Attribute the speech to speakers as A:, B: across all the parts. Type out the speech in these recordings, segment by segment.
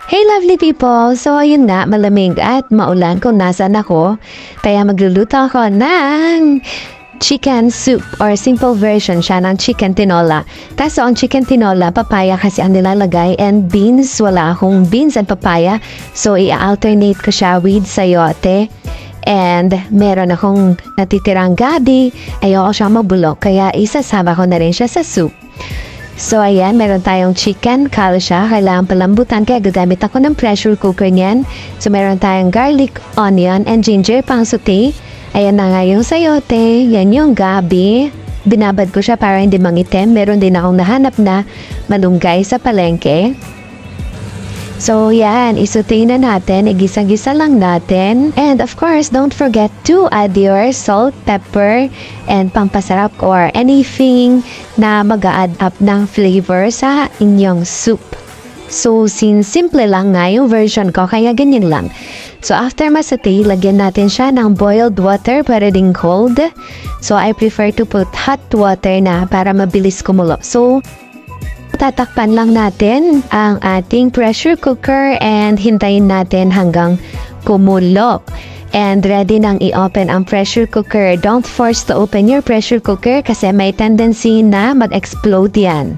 A: Hey lovely people! So ayun nga, malamig at maulan kung nasan ako. Kaya magluluto ako ng chicken soup or simple version siya ng chicken tinola. Kaso ang chicken tinola, papaya kasi ang nilalagay and beans, wala akong beans and papaya. So i-alternate ko siya with sayote. And meron akong natitirang gabi. Ayoko siya mabulok kaya isasama ko na rin siya sa soup. So ayan, meron tayong chicken, kalo siya, kailangan palambutan kaya gagamit ako ng pressure cooker niyan. So meron tayong garlic, onion, and ginger pang sauté. Ayan na nga yung sayote, yan yung gabi. Binabad ko siya para hindi mangitim. Meron din akong nahanap na malunggay sa palengke. So yan, isauté na natin, igisa-gisa lang natin. And of course, don't forget to add your salt, pepper, and pampasarap or anything na mag-a-add up ng flavor sa inyong soup. So since simple lang nga yung version ko, kaya ganyan lang. So after masauté, lagyan natin siya ng boiled water, pwede ding cold. So I prefer to put hot water na para mabilis kumulo. So tatakpan lang natin ang ating pressure cooker and hintayin natin hanggang kumulo. And ready nang i-open ang pressure cooker. Don't force to open your pressure cooker kasi may tendency na mag-explode yan.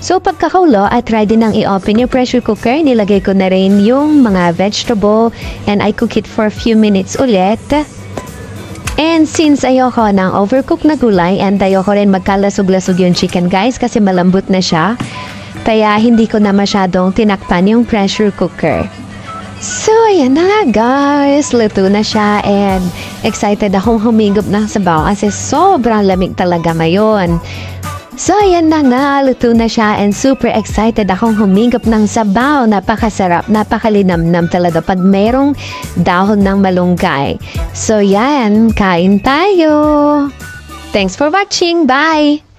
A: So pagkakaulo at ready nang i-open yung pressure cooker, nilagay ko na rin yung mga vegetable and I cook it for a few minutes ulit. And since ayoko ng overcooked na gulay and ayoko rin magkalasog-lasog yung chicken guys kasi malambot na siya, kaya hindi ko na masyadong tinakpan yung pressure cooker. So ayan na nga guys, luto na siya and excited akong humigop ng sabaw kasi sobrang lamig talaga ngayon. So ayan na nga, luto na siya and super excited akong humigop ng sabaw. Napakasarap, napakalinamnam talaga pag merong dahon ng malunggay. So yan, kain tayo! Thanks for watching, bye!